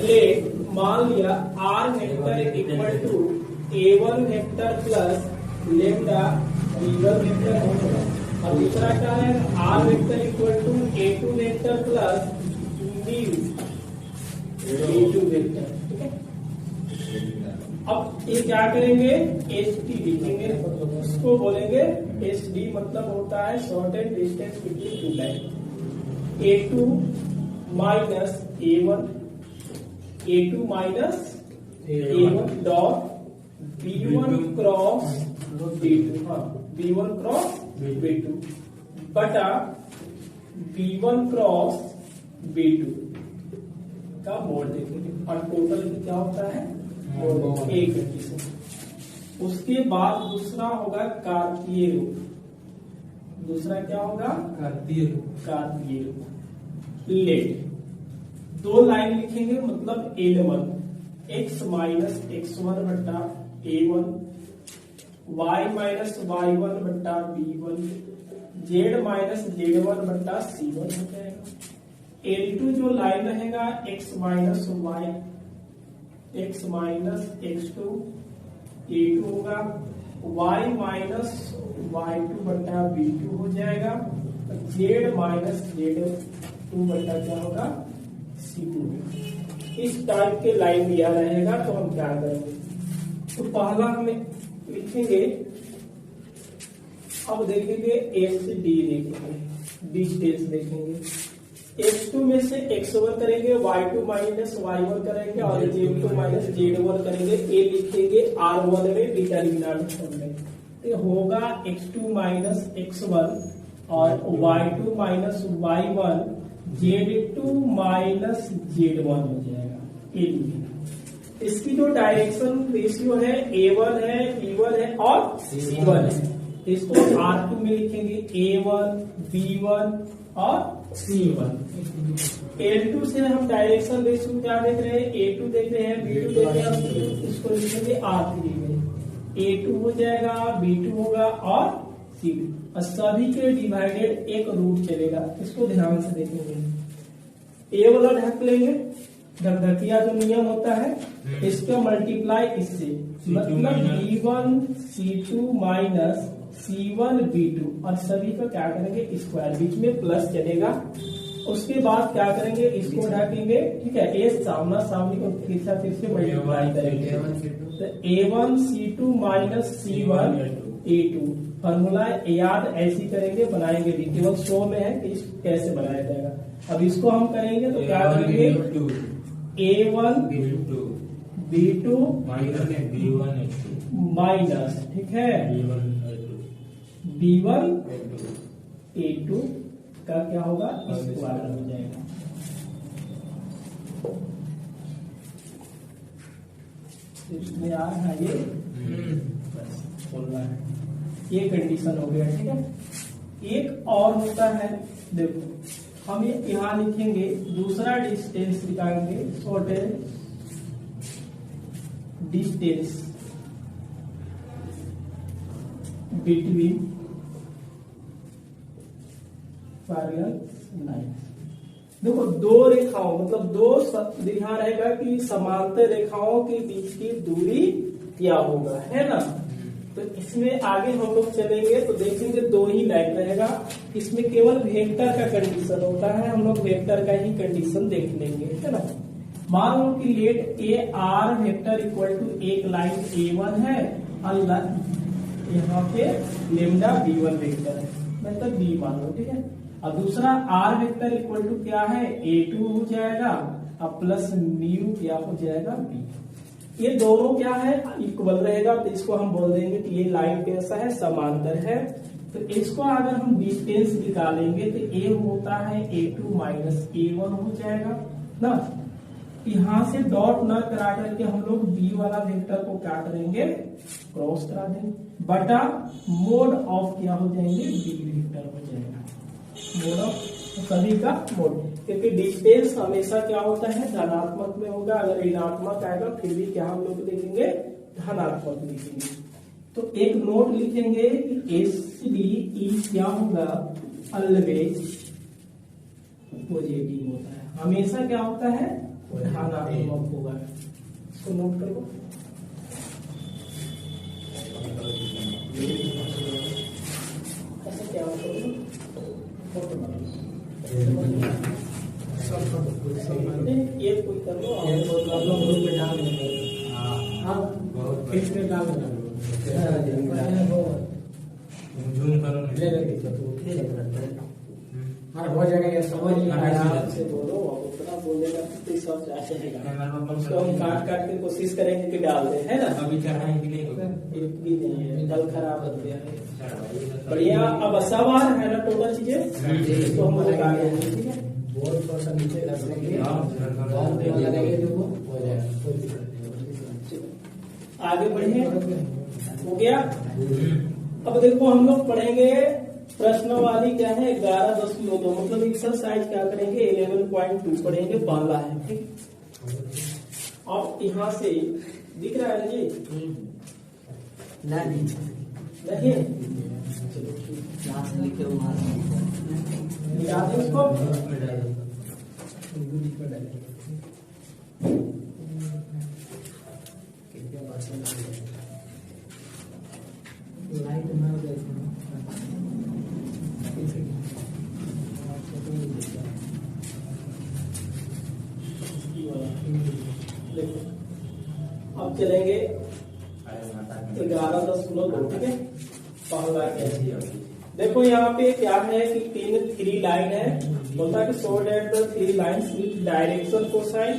Late मान लिया R vector equal to A1 vector plus lambda B1 vector होगा, और दूसरा क्या है R vector equal to A2 vector plus B2 vector. ठीक है, अब ये क्या करेंगे HD लिखेंगे, उसको बोलेंगे HD मतलब होता है shorted distance between two line. A2 minus A1, A2 minus A1 dot B1 cross B2, हाँ B1 क्रॉस B2 बटा B1 क्रॉस B2 का मोड देखेंगे, और टोटल क्या होता है मोड एक कंडीशन। उसके बाद दूसरा होगा कार्तीय रूप, दूसरा क्या होगा कार्तीय रूप। लेट दो लाइन लिखेंगे मतलब L1 x माइनस x1 बट्टा A1, y माइनस y1 बट्टा B1, z माइनस z1 बट्टा C1 हो जाएगा। L2 जो लाइन रहेगा x माइनस x2 A2 होगा, y माइनस y2 बट्टा B2 हो जाएगा, z माइनस z2 बट्टा क्या होगा C2। इस टाइप के लाइन दिया रहेगा तो हम क्या करेंगे, तो पहला हमें लिखेंगे, अब देखेंगे SD देखेंगे, डिस्टेंस देखेंगे, x2 में से x1 करेंगे, y2 माइनस y1 करेंगे और z2 माइनस z1 करेंगे, ये लिखेंगे R1 में डिटरमिनेंट फॉर्म में। तो होगा x2 माइनस x1 और y2 minus y1 z2 minus z1 हो जाएगा। ये लिखेंगे। इसकी जो डायरेक्शन रेशियो है A1 है, B1 है और C1 है, इसको R2 में लिखेंगे A1, B1 और C1। L2 से हम डायरेक्शन रेशियो क्या देख रहे हैं, A2 देख रहे हैं, B2 देख रहे हैं, इसको लिखेंगे R3 में। A2 हो जाएगा, B2 होगा और C2, और सभी के डिवाइडेड एक रूट चलेगा, इसको ध्यान से देखेंगे। A वाला ढक लेंगे, ढकढकिया जो नियम होता है इसका मल्टीप्लाई इससे, मतलब B1 C2 minus C1 B2, और सभी का क्या करेंगे स्क्वायर, बीच में प्लस चलेगा। उसके बाद क्या करेंगे, इसको ढकेंगे। ठीक है, ये सामना सामने को फिर से मल्टीप्लाई करेंगे, तो A1 C2 minus C1 A2। Formula याद ऐसी करेंगे, बनाएंगे भी, केवल शो में है कि कैसे बनाया जाएगा। अब इसको हम करेंगे तो क्या करेंगे A1 B2 माइनस, ठीक है, B1 A2 का क्या होगा स्क्वायर हो जाएगा। इसमें आ रहा है ये, बस खोलना है, ये कंडीशन हो गया। ठीक है, एक और होता है, देखो हम ये यहाँ लिखेंगे, दूसरा डिस्टेंस निकालेंगे, shortage distance between parallel line. देखो दो रेखाओं, मतलब दो यहाँ रहेगा कि समांतर रेखाओं के बीच की दूरी क्या होगा, है ना। तो इसमें आगे हम लोग चलेंगे तो देखेंगे दो ही लाइन रहेगा, इसमें केवल वेक्टर का कंडीशन होता है, हम लोग वेक्टर का ही कंडीशन देख लेंगे, है ना। मान लो कि let A R vector equal to एक लाइन A1 है और यहाँ पे लेमडा B1 वेक्टर है, मतलब B मान लो, ठीक है। और दूसरा आर वेक्टर इक्वल टू क्या है A2 हो जाएगा और प्लस म्यू क्या हो जाएगा B। ये दोनों क्या है इक्वल रहेगा, तो इसको हम बोल देंगे कि ये लाइन कैसा है समांतर है। तो इसको अगर हम डिस्टेंस निकालेंगे तो ए होता है A2 माइनस A1 हो जाएगा ना। यहाँ से डॉट न करा करके हम लोग B वाला वेक्टर को क्या करेंगे क्रॉस करा देंगे, बटा मोड ऑफ क्या हो जाएंगे B वेक्टर हो जाएगा, मोड ऑफ सभी का मोड, क्योंकि डिस्टेंस हमेशा क्या होता है धनात्मक में होगा, अगर ऋणात्मक आएगा फिर भी क्या हम लोग देखेंगे धनात्मक लिखेंगे। तो एक नोट लिखेंगे कि SD क्या होगा ऑलवेज पॉजिटिव होता है, हमेशा क्या होता है, धनात्मक होगा। इसको नोट करो। ऐसा क्या होता है, ये कोई कर लो, ग्रुप में डाल देंगे। हाँ किसमें डाल जूम करो, हाँ हो जाएगा। ये समझ आराम से बोलो, उतना बोलेगा तो सब जाएगा। उसको हम काट काट के कोशिश करेंगे कि डाल दे, है ना। अभी चढ़ाएंगे नहीं होगा, एक भी नहीं है, कल खराब हो गया है। बढ़िया। अब सब आ रहा है ना टोटल चीजें, इसको हम लोग आ गए, ठीक है। बहुत थोड़ा सा नीचे रख लेंगे, आगे बढ़िए। हो गया। अब देखो हम लोग पढ़ेंगे प्रश्नवाली क्या है 11.2, मतलब एक्सरसाइज क्या करेंगे 11.2 पढ़ेंगे, पहला है, ठीक। अब यहाँ से दिख रहा है जी, नहीं मिटा दें उसको, लाइट में अब चलेंगे 11.2, ठीक है। पहला क्या, देखो यहाँ पे क्या है कि 3 लाइन है, बोलता है कि so that the 3 lines with direction cosine,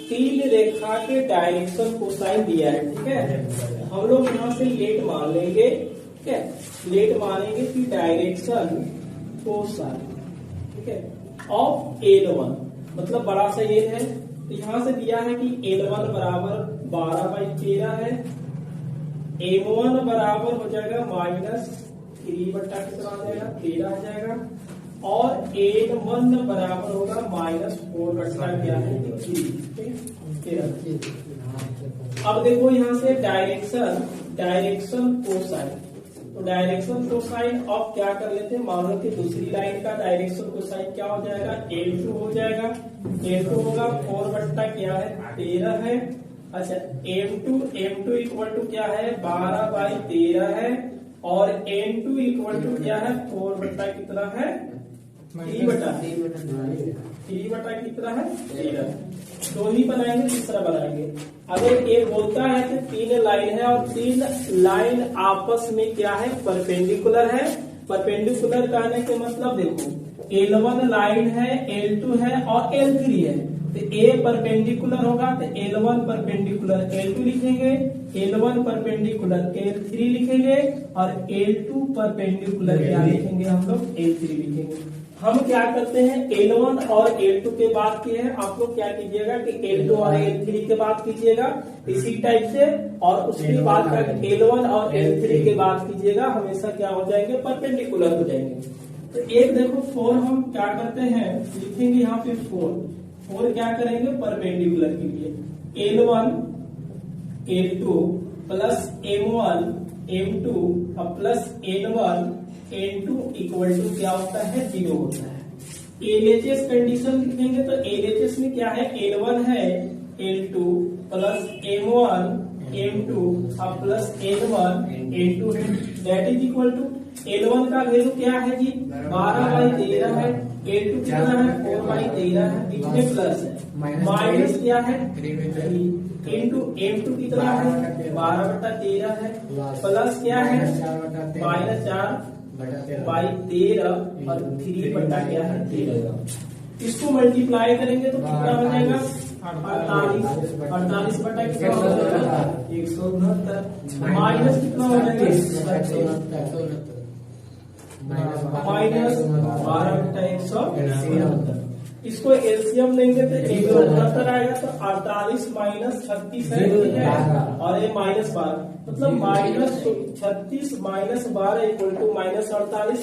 3 रेखा के डायरेक्शन कोसाइन दिया है, ठीक है। हम लोग यहाँ से लेट मान लेंगे, ठीक है। लेट मानेंगे कि डायरेक्शन कोसाइन, ठीक है, ऑफ L1, मतलब बड़ा सा ये है। तो यहाँ से दिया है कि L1 बराबर 12/13 है, M1 बराबर हो जाएगा -3 बट्टा कितना आ जाएगा 13 आ जाएगा, और N1 बराबर होगा -4 बट्टा क्या है 13। अब देखो यहाँ से डायरेक्शन कोसाइन, तो डायरेक्शन कोसाइन अब क्या कर लेते हैं, मान लो कि दूसरी लाइन का डायरेक्शन कोसाइन क्या हो जाएगा L2 हो जाएगा, L2 होगा 4 बट्टा क्या है 13 है। अच्छा M2 इक्वल टू क्या है 12/13 है, और N2 इक्वल टू क्या है 4 बट्टा कितना है 3 बट्टा कितना है 13। 2 ही बनाएंगे, तीसरा बनाएंगे। अगर एक बोलता है कि 3 लाइन है और 3 लाइन आपस में क्या है परपेंडिकुलर है। परपेंडिकुलर कहने के मतलब देखो L1 लाइन है, L2 है और L3 है, तो A परपेंडिकुलर होगा तो L1 परपेंडिकुलर L2 लिखेंगे, L1 परपेंडिकुलर L3 लिखेंगे, और L2 परपेंडिकुलर क्या लिखेंगे हम लोग L3 लिखेंगे। हम क्या करते हैं L1 और L2 के बात किए हैं, आप लोग क्या कीजिएगा कि L2 और L3 के बात कीजिएगा इसी टाइप से, और उसके बाद L1 और L3 के बात कीजिएगा, हमेशा क्या हो जाएंगे परपेंडिकुलर हो जाएंगे। तो एक देखो 4 हम क्या करते हैं लिखेंगे यहाँ पे 4 क्या करेंगे परपेंडिकुलर के लिए L1 L2 plus M1 M2 plus N1 N2 equal to क्या होता है 0 होता है। LHS कंडीशन लिखेंगे तो LHS में क्या है L1 है L2 plus M1 M2 plus N1 N2 है, that is equal to L1 का वैल्यू क्या है जी 12/13 है, L2 कितना है 4/13 है, बीच में प्लस है, माइनस क्या है इंटू M2 कितना है 12/13 है, प्लस क्या है -4/13 और 3 बट्टा क्या है 13। इसको मल्टीप्लाई करेंगे तो कितना हो जाएगा 48 बट्टा कितना हो जाएगा 169, माइनस कितना हो जाएगा -12/169। इसको एलसीएम लेंगे तो 169 आएगा, तो 48 - 36 है, और ये -12 मतलब -36 - 12 इक्वल टू -48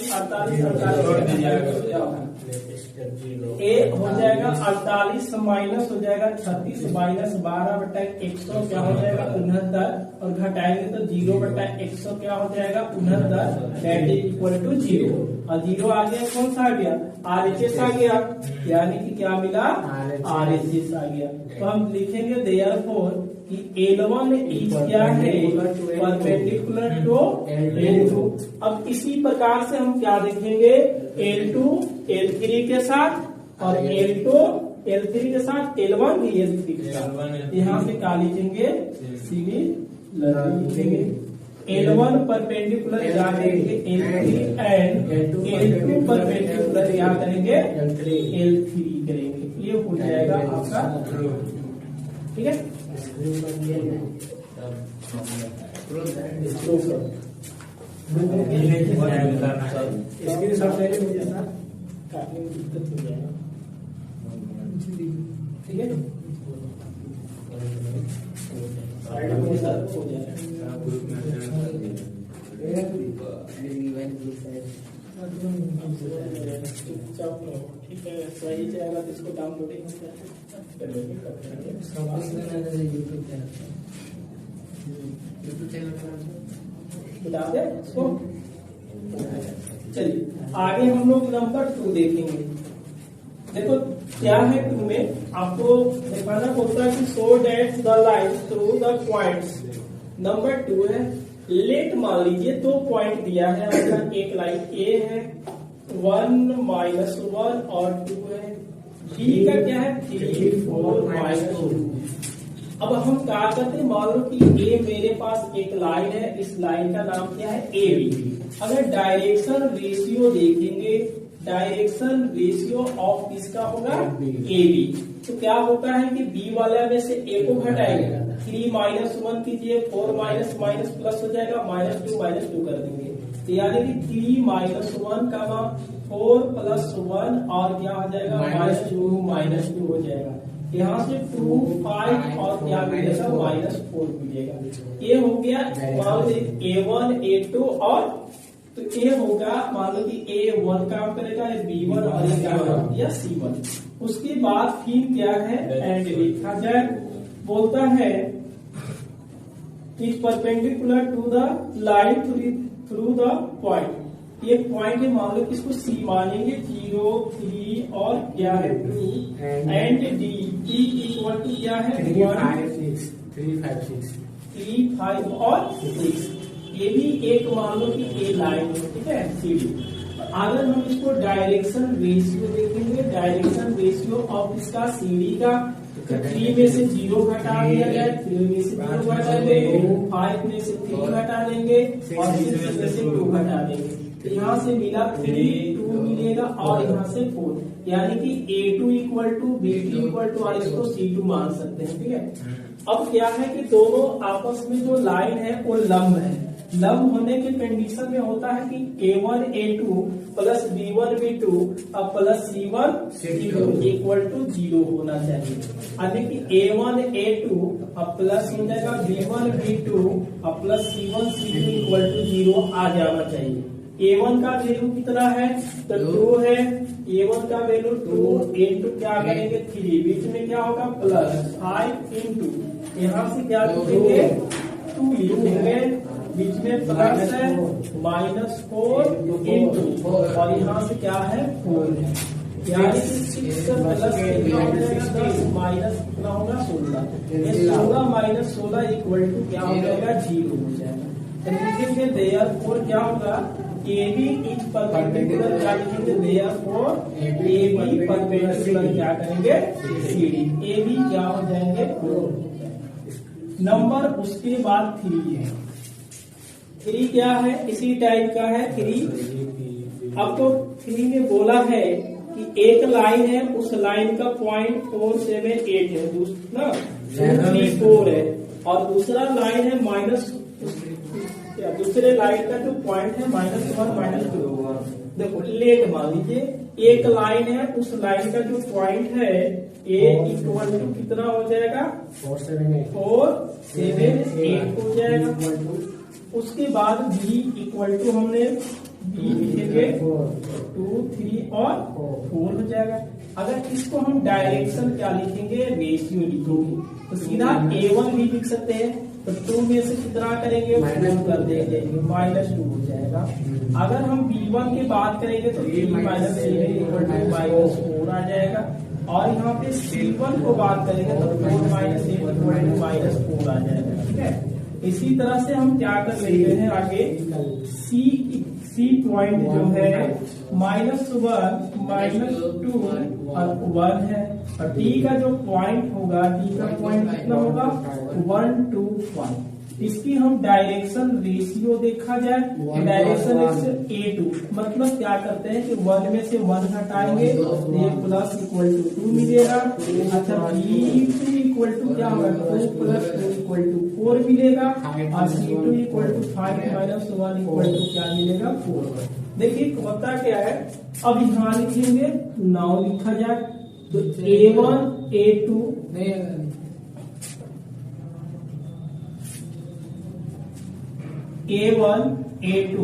ए हो जाएगा 48 माइनस हो जाएगा 36 -12/100 क्या हो जाएगा 69, और घटाएंगे तो 0/100 क्या हो जाएगा 69, दैट इज इक्वल टू 0। और 0 आ गया, कौन सा आ गया, RHS आ गया, यानी कि क्या मिला, RHS आ गया। तो हम लिखेंगे देयरफॉर कि L1 इज क्या है, परपेंडिकुलर टू L2। अब इसी प्रकार से हम क्या देखेंगे, L2 L3 के साथ और L2 L3 के साथ, L1 भी L3 के साथ। यहाँ से क्या लिखेंगे, सिमिलर लिखेंगे। L1 परपेंडिकुलर क्या करेंगे, L3 एंड L2 परपेंडिकुलर क्या करेंगे, L3 करेंगे। ये हो जाएगा आपका, ठीक है। इसके साथ काटने में दिक्कत हो जाएगा, ठीक है। हो जाएगा ठीक है, सही जाएगा तो इसको डाउनलोडिंग बता दे इसको। चलिए आगे हम लोग नंबर 2 देखेंगे। देखो क्या है, 2 में आपको दिखाना होता है कि so that the line through the points. Number 2 है, लेट मान लीजिए 2 पॉइंट दिया है, मतलब एक लाइन ए है 1 -1 और 2 है, बी का क्या है 3 4 -2। अब हम क्या करते हैं, मान लो कि ए मेरे पास एक लाइन है, इस लाइन का नाम क्या है ए बी। अगर डायरेक्शन रेशियो देखेंगे, डायरेक्शन रेशियो ऑफ किसका होगा, ए बी। तो क्या होता है कि बी वाला में से ए को घटाएंगे, 3 -1 कीजिए, 4 माइनस माइनस प्लस हो जाएगा, -2 कर देंगे। तो यानी कि 3 -1 का 4 + 1 और क्या हो जाएगा, -2 हो जाएगा। यहाँ से 2 5 और क्या मिलेगा, -4 मिलेगा। ये हो गया मान लीजिए A1 A2 और तो ए होगा, मान लो कि A1 काम करेगा, B1 और ये क्या होगा C1। उसके बाद फिर क्या है, एंड लिखा जाए, बोलता है is perpendicular to the line through the point. ये पॉइंट है, मान लो कि इसको C मानेंगे, 0 3 और क्या है 2 एंड D इक्वल टू क्या है 3 5 और 6। ये भी एक मान लो कि ए लाइन है, ठीक है CD। अगर हम इसको डायरेक्शन रेशियो देखेंगे, डायरेक्शन रेशियो ऑफ इसका CD का 3 में से 0 घटा दिया जाए, 3 में से 0 घटा देंगे, 5 में से 3 घटा देंगे और 6 में से 2 घटा देंगे। तो यहाँ से मिला 3 2 मिलेगा और यहाँ से 4, यानी कि A2 equal to B2 equal to और इसको C2 मान सकते हैं, ठीक है। अब क्या है कि दोनों आपस में जो लाइन है वो लंब है। लंब होने के कंडीशन में होता है कि A1 A2 plus B1 B2 और plus C1 C2 equal to 0 होना चाहिए। यानी कि A1 A2 और प्लस हो जाएगा B1 B2 और plus C1 C2 equal to 0 आ जाना चाहिए। A1 का वैल्यू कितना है, तो 2 है, A1 का वैल्यू 2 into क्या करेंगे 3, बीच में क्या होगा प्लस 5 into यहाँ से क्या लिखेंगे 2 लिखेंगे, बीच में प्लस है -4 into और यहाँ से क्या है 4 है, यानी कि 6 प्लस कितना हो जाएगा 10 माइनस कितना होगा 16। 16 - 16 इक्वल टू क्या हो जाएगा 0 हो जाएगा। तो लिखेंगे देयरफॉर क्या होगा, AB इज परपेंडिकुलर, क्या लिखेंगे देयरफॉर AB परपेंडिकुलर क्या करेंगे CD। AB क्या हो जाएंगे 4। नंबर उसके बाद 3 है। 3 क्या है, इसी टाइप का है 3। अब तो 3 में बोला है कि एक लाइन है, उस लाइन का पॉइंट 4 7 8 है, दूसरा 2 3 4 है और दूसरा लाइन है माइनस, दूसरे लाइन का जो पॉइंट है -1 -2। देखो लेट मान लीजिए एक लाइन है, उस लाइन का जो पॉइंट है A इक्वल टू कितना हो जाएगा 4 7 8 हो जाएगा। उसके बाद B इक्वल टू हमने B लिखेंगे 2 3 और 4 हो जाएगा। अगर इसको हम डायरेक्शन क्या लिखेंगे रेशियो लिखेंगे, तो सीधा A1 भी लिख सकते हैं, तो 2 में से कितना करेंगे, माइनस कर देंगे, -2 हो जाएगा। अगर हम B1 की बात करेंगे तो 3 माइनस 7 इक्वल टू -4 आ जाएगा। और यहाँ पे C1 को बात करेंगे तो 4 माइनस 8 इक्वल टू -4 आ जाएगा। ठीक है, इसी तरह से हम क्या कर लेते हैं आगे, सी पॉइंट जो है -1 -2 और 1 है, और डी का जो पॉइंट होगा, डी का पॉइंट कितना होगा, 1 2 1। इसकी हम डायरेक्शन रेशियो देखा जाए, डायरेक्शन A2, मतलब क्या करते हैं कि 1 में से 1 हटाएंगे तो ये प्लस इक्वल टू 2 मिलेगा। अच्छा, B2 इक्वल टू क्या होगा, 2 प्लस 2 इक्वल टू 4 मिलेगा, और C2 equal to 5 minus 1 equal to क्या मिलेगा, 4। देखिए होता क्या है, अब यहाँ लिखेंगे, नाउ लिखा जाए तो A1 A2 A1 A2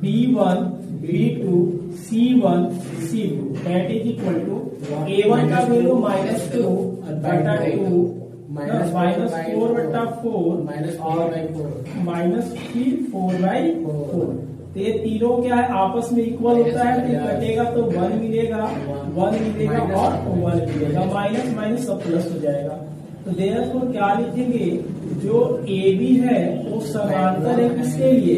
B1 B2 C1 C2 that is equal to A1 का वैल्यू -2 बटा 2 -4 बटा 4 और -4/4। तो ये तीनों क्या है, आपस में इक्वल होता है, तो कटेगा तो 1 मिलेगा, 1 मिलेगा और 1 मिलेगा, माइनस माइनस सब प्लस हो जाएगा। तो देयरफॉर क्या लिखेंगे, जो ए बी है वो समांतर है किसके लिए,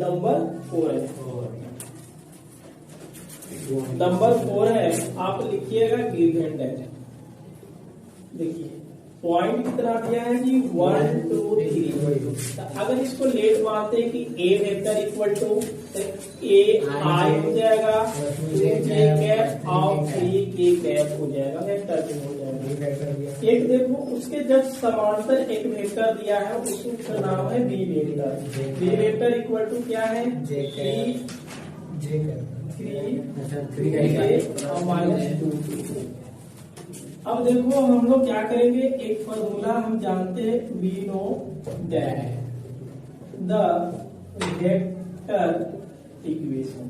नंबर 4 है, नंबर 4 है, आप लिखिएगा गिवन दैट। देखिए पॉइंट कितना दिया है जी, 1 2 3। अगर इसको लेट मानते हैं कि ए वेक्टर इक्वल टू ए आई हो जाएगा, 2 जे कैप और 3 के कैप हो जाएगा, वेक्टर हो जाएगा। एक देखो उसके जब समांतर एक वेक्टर दिया है, उसका नाम है B vector. B vector equal to क्या है, 3 और -2। अब देखो हम लोग क्या करेंगे, एक फॉर्मूला हम जानते हैं, we know that the vector equation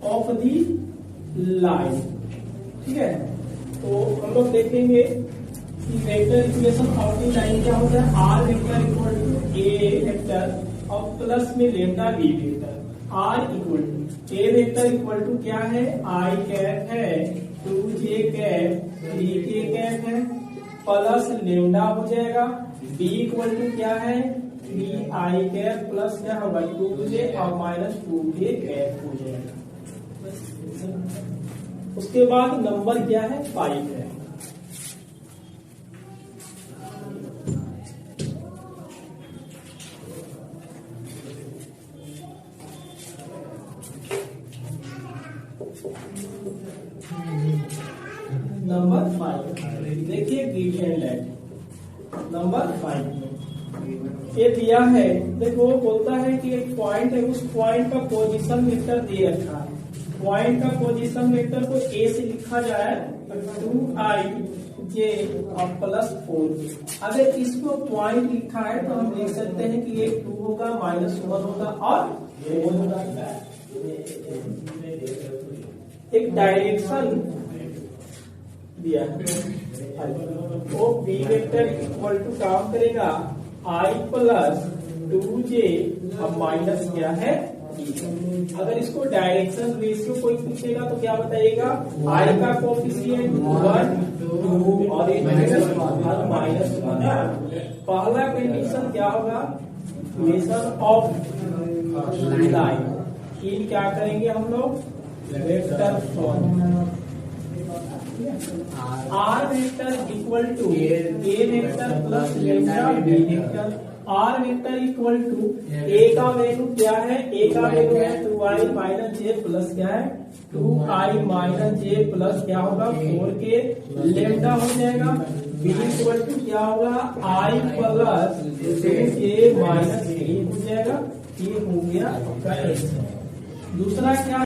of the line. ठीक है, तो हम लोग देखेंगे कि vector equation of the line क्या होता है, R vector equal to A vector और प्लस में लेना B vector. R equal to A vector equal to क्या है, आई कैप है, 2 जे कैप 3 के कैप है, प्लस लेमडा हो जाएगा। बी इक्वल टू क्या है, 3 आई कैप प्लस क्या होगा, 2 जे और -2 के कैप हो जाएगा। उसके बाद नंबर क्या है, 5 है। नंबर 5 देखिए गिवन दैट नंबर 5 में ये दिया है, देखो बोलता है कि एक पॉइंट है, उस पॉइंट का पोजीशन वेक्टर दे रखा है। पॉइंट का पोजीशन वेक्टर को ए से लिखा जाए तो 2i j और +4। अगर इसको पॉइंट लिखा है तो हम देख सकते हैं कि ये 2 होगा, -1 होगा और 4 होगा। एक डायरेक्शन दिया है, वो बी वेक्टर इक्वल टू काम करेगा i प्लस 2j और माइनस क्या है e। अगर इसको डायरेक्शन रेशियो कोई पूछेगा तो क्या बताइएगा, i का कोफिशिएंट 1 2 और -1। पहला कंडीशन क्या होगा, इक्वेशन ऑफ लाइन। इन क्या करेंगे हम लोग, vector form r vector equal to A vector plus lambda b vector. R vector equal to a का वैल्यू क्या है, ए का वैल्यू है 2i माइनस जे प्लस क्या है 2i माइनस जे प्लस क्या होगा 4k लेमडा हो जाएगा। बी इक्वल टू क्या होगा i प्लस 2k माइनस 3 हो जाएगा। ये हो गया आपका आंसर। दूसरा क्या